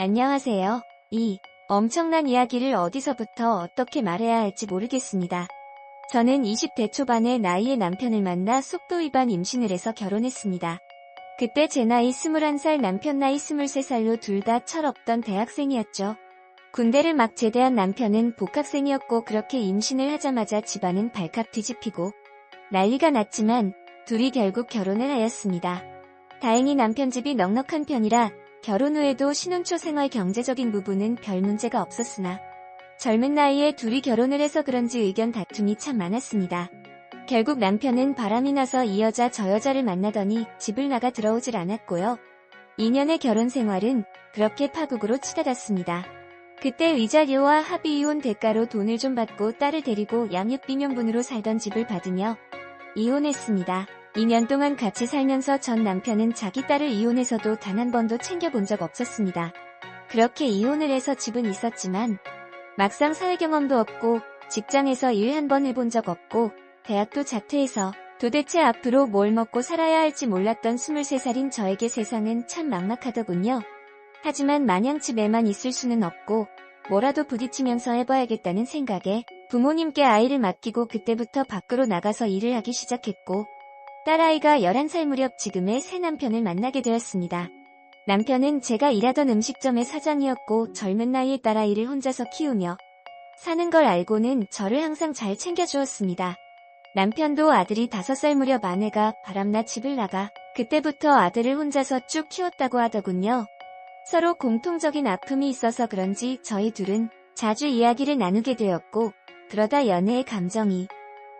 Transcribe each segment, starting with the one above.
안녕하세요. 이 엄청난 이야기를 어디서부터 어떻게 말해야 할지 모르겠습니다. 저는 20대 초반의 나이에 남편을 만나 속도 위반 임신을 해서 결혼했습니다. 그때 제 나이 21살, 남편 나이 23살로 둘 다 철없던 대학생이었죠. 군대를 막 제대한 남편은 복학생이었고 그렇게 임신을 하자마자 집안은 발칵 뒤집히고 난리가 났지만 둘이 결국 결혼을 하였습니다. 다행히 남편 집이 넉넉한 편이라 결혼 후에도 신혼초 생활 경제적인 부분은 별 문제가 없었으나 젊은 나이에 둘이 결혼을 해서 그런지 의견 다툼이 참 많았습니다. 결국 남편은 바람이 나서 이 여자 저 여자를 만나더니 집을 나가 들어오질 않았고요. 2년의 결혼 생활은 그렇게 파국으로 치닫았습니다. 그때 위자료와 합의 이혼 대가로 돈을 좀 받고 딸을 데리고 양육비면분으로 살던 집을 받으며 이혼했습니다. 2년 동안 같이 살면서 전 남편은 자기 딸을 이혼해서도 단 한 번도 챙겨본 적 없었습니다. 그렇게 이혼을 해서 집은 있었지만 막상 사회 경험도 없고 직장에서 일 한 번 해본 적 없고 대학도 자퇴해서 도대체 앞으로 뭘 먹고 살아야 할지 몰랐던 23살인 저에게 세상은 참 막막하더군요. 하지만 마냥 집에만 있을 수는 없고 뭐라도 부딪히면서 해봐야겠다는 생각에 부모님께 아이를 맡기고 그때부터 밖으로 나가서 일을 하기 시작했고 딸아이가 11살 무렵 지금의 새 남편을 만나게 되었습니다. 남편은 제가 일하던 음식점의 사장이었고 젊은 나이에 딸아이를 혼자서 키우며 사는 걸 알고는 저를 항상 잘 챙겨주었습니다. 남편도 아들이 5살 무렵 아내가 바람나 집을 나가 그때부터 아들을 혼자서 쭉 키웠다고 하더군요. 서로 공통적인 아픔이 있어서 그런지 저희 둘은 자주 이야기를 나누게 되었고 그러다 연애의 감정이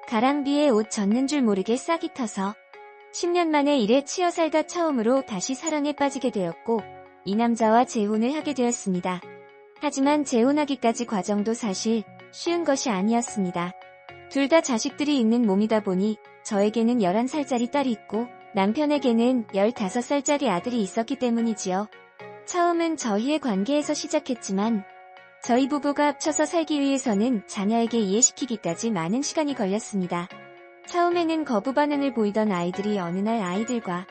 가랑비에 옷 젖는 줄 모르게 싹이 터서 10년 만에 일에 치여 살다 처음으로 다시 사랑에 빠지게 되었고 이 남자와 재혼을 하게 되었습니다. 하지만 재혼하기까지 과정도 사실 쉬운 것이 아니었습니다. 둘 다 자식들이 있는 몸이다 보니 저에게는 11살짜리 딸이 있고 남편에게는 15살짜리 아들이 있었기 때문이지요. 처음은 저희의 관계에서 시작했지만 저희 부부가 합쳐서 살기 위해서는 자녀에게 이해시키기까지 많은 시간이 걸렸습니다. 처음에는 거부 반응을 보이던 아이들이 어느 날 아이들과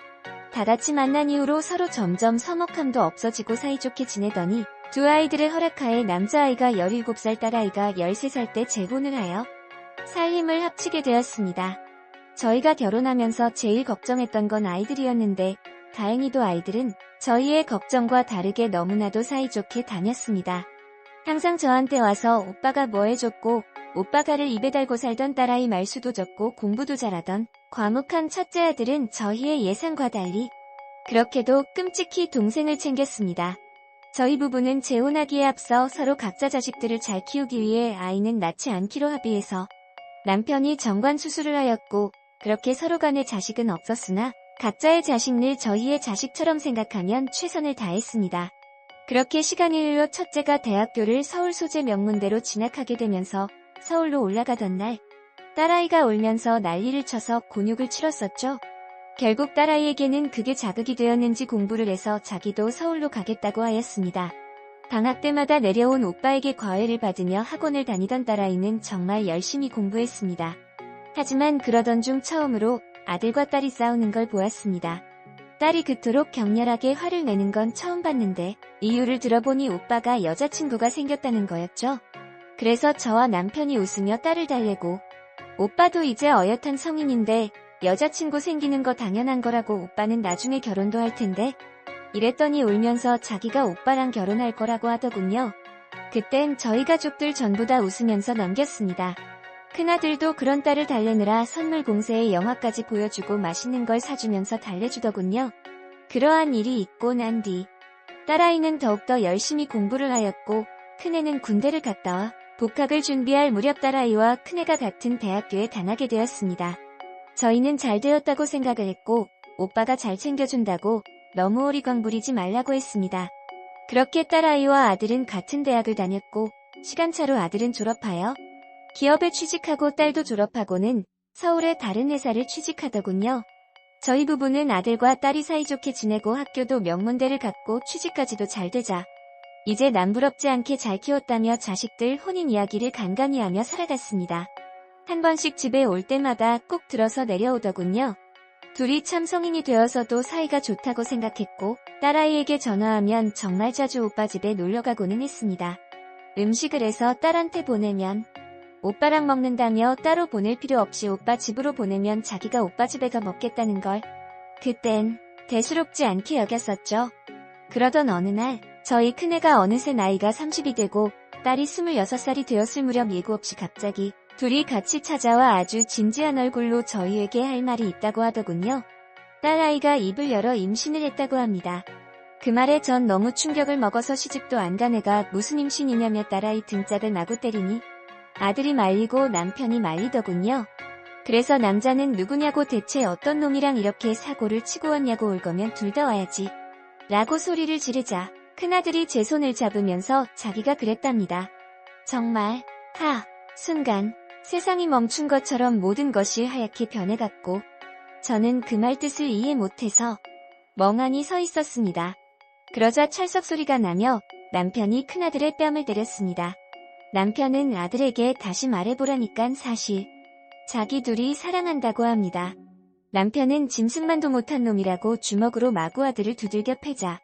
다 같이 만난 이후로 서로 점점 서먹함도 없어지고 사이좋게 지내더니 두 아이들의 허락하에 남자아이가 17살, 딸아이가 13살 때 재혼을 하여 살 힘을 합치게 되었습니다. 저희가 결혼하면서 제일 걱정했던 건 아이들이었는데 다행히도 아이들은 저희의 걱정과 다르게 너무나도 사이좋게 다녔습니다. 항상 저한테 와서 오빠가 뭐 해줬고 오빠가를 입에 달고 살던 딸아이 말수도 적고 공부도 잘하던 과묵한 첫째 아들은 저희의 예상과 달리 그렇게도 끔찍히 동생을 챙겼습니다. 저희 부부는 재혼하기에 앞서 서로 각자 자식들을 잘 키우기 위해 아이는 낳지 않기로 합의해서 남편이 정관 수술을 하였고 그렇게 서로 간에 자식은 없었으나 각자의 자식을 저희의 자식처럼 생각하면 최선을 다했습니다. 그렇게 시간이 흘러 첫째가 대학교를 서울 소재 명문대로 진학하게 되면서 서울로 올라가던 날 딸아이가 울면서 난리를 쳐서 곤욕을 치렀었죠. 결국 딸아이에게는 그게 자극이 되었는지 공부를 해서 자기도 서울로 가겠다고 하였습니다. 방학 때마다 내려온 오빠에게 과외를 받으며 학원을 다니던 딸아이는 정말 열심히 공부했습니다. 하지만 그러던 중 처음으로 아들과 딸이 싸우는 걸 보았습니다. 딸이 그토록 격렬하게 화를 내는 건 처음 봤는데 이유를 들어보니 오빠가 여자친구가 생겼다는 거였죠. 그래서 저와 남편이 웃으며 딸을 달래고 오빠도 이제 어엿한 성인인데 여자친구 생기는 거 당연한 거라고 오빠는 나중에 결혼도 할 텐데 이랬더니 울면서 자기가 오빠랑 결혼할 거라고 하더군요. 그땐 저희 가족들 전부 다 웃으면서 넘겼습니다. 큰아들도 그런 딸을 달래느라 선물 공세에 영화까지 보여주고 맛있는 걸 사주면서 달래주더군요. 그러한 일이 있고 난 뒤 딸아이는 더욱더 열심히 공부를 하였고 큰애는 군대를 갔다 와 복학을 준비할 무렵 딸아이와 큰애가 같은 대학교에 다나게 되었습니다. 저희는 잘 되었다고 생각을 했고 오빠가 잘 챙겨준다고 너무 어리광 부리지 말라고 했습니다. 그렇게 딸아이와 아들은 같은 대학을 다녔고 시간차로 아들은 졸업하여 기업에 취직하고 딸도 졸업하고는 서울의 다른 회사를 취직하더군요. 저희 부부는 아들과 딸이 사이좋게 지내고 학교도 명문대를 갔고 취직까지도 잘 되자 이제 남부럽지 않게 잘 키웠다며 자식들 혼인 이야기를 간간히 하며 살아갔습니다. 한 번씩 집에 올 때마다 꼭 들어서 내려오더군요. 둘이 참 성인이 되어서도 사이가 좋다고 생각했고 딸아이에게 전화하면 정말 자주 오빠 집에 놀러가고는 했습니다. 음식을 해서 딸한테 보내면 오빠랑 먹는다며 따로 보낼 필요 없이 오빠 집으로 보내면 자기가 오빠 집에 가 먹겠다는 걸 그땐 대수롭지 않게 여겼었죠. 그러던 어느 날 저희 큰애가 어느새 나이가 30이 되고 딸이 26살이 되었을 무렵 예고 없이 갑자기 둘이 같이 찾아와 아주 진지한 얼굴로 저희에게 할 말이 있다고 하더군요. 딸아이가 입을 열어 임신을 했다고 합니다. 그 말에 전 너무 충격을 먹어서 시집도 안 간 애가 무슨 임신이냐며 딸아이 등짝을 마구 때리니 아들이 말리고 남편이 말리더군요. 그래서 남자는 누구냐고 대체 어떤 놈이랑 이렇게 사고를 치고 왔냐고 올 거면 둘 다 와야지 라고 소리를 지르자 큰아들이 제 손을 잡으면서 자기가 그랬답니다. 정말 순간 세상이 멈춘 것처럼 모든 것이 하얗게 변해갔고 저는 그 말 뜻을 이해 못해서 멍하니 서 있었습니다. 그러자 찰썩 소리가 나며 남편이 큰아들의 뺨을 때렸습니다. 남편은 아들에게 다시 말해보라니깐 사실 자기 둘이 사랑한다고 합니다. 남편은 짐승만도 못한 놈이라고 주먹으로 마구 아들을 두들겨 패자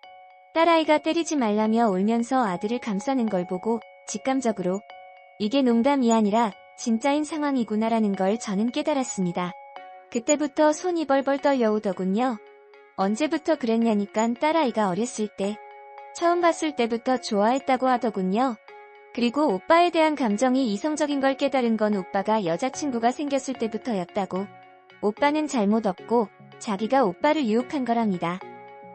딸아이가 때리지 말라며 울면서 아들을 감싸는 걸 보고 직감적으로 이게 농담이 아니라 진짜인 상황이구나라는 걸 저는 깨달았습니다. 그때부터 손이 벌벌 떨려오더군요. 언제부터 그랬냐니깐 딸아이가 어렸을 때 처음 봤을 때부터 좋아했다고 하더군요. 그리고 오빠에 대한 감정이 이성적인 걸 깨달은 건 오빠가 여자친구가 생겼을 때부터였다고. 오빠는 잘못 없고 자기가 오빠를 유혹한 거랍니다.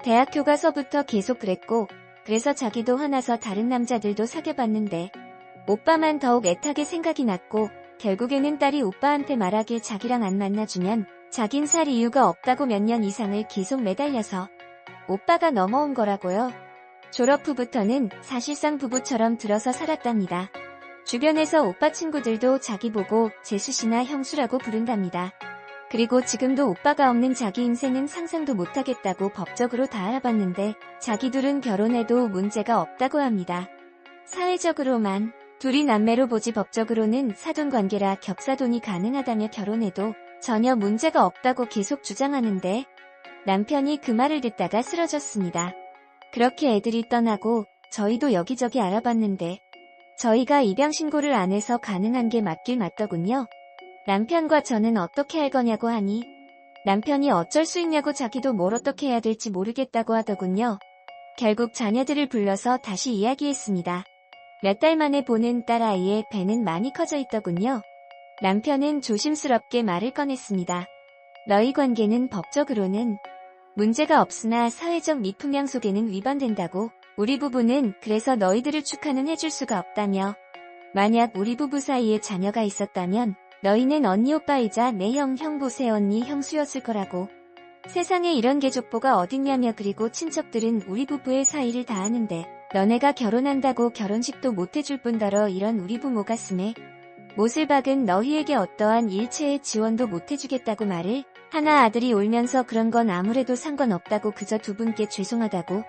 대학교 가서부터 계속 그랬고 그래서 자기도 화나서 다른 남자들도 사귀어봤는데 오빠만 더욱 애타게 생각이 났고 결국에는 딸이 오빠한테 말하길 자기랑 안 만나주면 자긴 살 이유가 없다고 몇 년 이상을 계속 매달려서 오빠가 넘어온 거라고요. 졸업 후부터는 사실상 부부처럼 들어서 살았답니다. 주변에서 오빠 친구들도 자기 보고 재수씨나 형수라고 부른답니다. 그리고 지금도 오빠가 없는 자기 인생은 상상도 못하겠다고 법적으로 다 알아봤는데 자기 둘은 결혼해도 문제가 없다고 합니다. 사회적으로만 둘이 남매로 보지 법적으로는 사돈관계라 겹사돈이 가능하다며 결혼해도 전혀 문제가 없다고 계속 주장하는데 남편이 그 말을 듣다가 쓰러졌습니다. 그렇게 애들이 떠나고 저희도 여기저기 알아봤는데 저희가 입양신고를 안 해서 가능한 게 맞길 맞더군요. 남편과 저는 어떻게 할 거냐고 하니 남편이 어쩔 수 있냐고 자기도 뭘 어떻게 해야 될지 모르겠다고 하더군요. 결국 자녀들을 불러서 다시 이야기했습니다. 몇 달 만에 보는 딸아이의 배는 많이 커져 있더군요. 남편은 조심스럽게 말을 꺼냈습니다. 너희 관계는 법적으로는 문제가 없으나 사회적 미품양 속에는 위반된다고. 우리 부부는 그래서 너희들을 축하는 해줄 수가 없다며 만약 우리 부부 사이에 자녀가 있었다면 너희는 언니 오빠이자 내 형부 새언니 형수였을 거라고. 세상에 이런 개족보가 어딨냐며 그리고 친척들은 우리 부부의 사이를 다 아는데 너네가 결혼한다고 결혼식도 못 해줄 뿐더러 이런 우리 부모 가슴에 못을 박은 너희에게 어떠한 일체의 지원도 못 해주겠다고 말을 하나 아들이 울면서 그런 건 아무래도 상관없다고 그저 두 분께 죄송하다고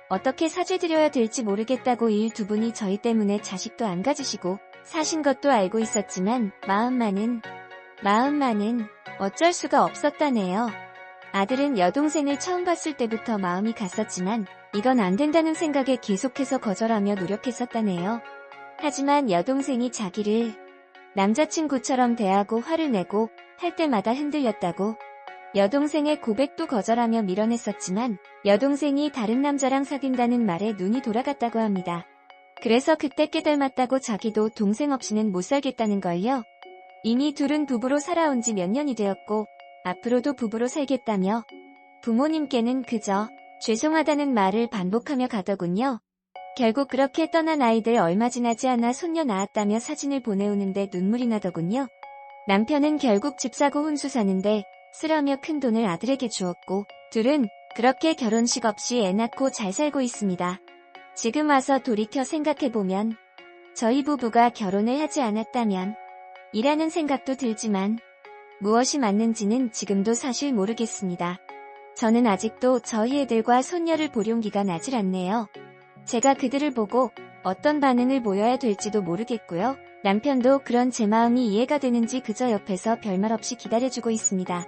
어떻게 사죄드려야 될지 모르겠다고 일 두 분이 저희 때문에 자식도 안 가지시고 사신 것도 알고 있었지만 마음만은 어쩔 수가 없었다네요. 아들은 여동생을 처음 봤을 때부터 마음이 갔었지만 이건 안 된다는 생각에 계속해서 거절하며 노력했었다네요. 하지만 여동생이 자기를 남자친구처럼 대하고 화를 내고 할 때마다 흔들렸다고. 여동생의 고백도 거절하며 밀어냈었지만 여동생이 다른 남자랑 사귄다는 말에 눈이 돌아갔다고 합니다. 그래서 그때 깨달았다고 자기도 동생 없이는 못 살겠다는 걸요. 이미 둘은 부부로 살아온 지 몇 년이 되었고 앞으로도 부부로 살겠다며 부모님께는 그저 죄송하다는 말을 반복하며 가더군요. 결국 그렇게 떠난 아이들 얼마 지나지 않아 손녀 낳았다며 사진을 보내오는데 눈물이 나더군요. 남편은 결국 집 사고 혼수 사는데 쓰라며 큰 돈을 아들에게 주었고 둘은 그렇게 결혼식 없이 애 낳고 잘 살고 있습니다. 지금 와서 돌이켜 생각해보면 저희 부부가 결혼을 하지 않았다면 이라는 생각도 들지만 무엇이 맞는지는 지금도 사실 모르겠습니다. 저는 아직도 저희 애들과 손녀를 볼 용기가 나질 않네요. 제가 그들을 보고 어떤 반응을 보여야 될지도 모르겠고요. 남편도 그런 제 마음이 이해가 되는지 그저 옆에서 별말 없이 기다려주고 있습니다.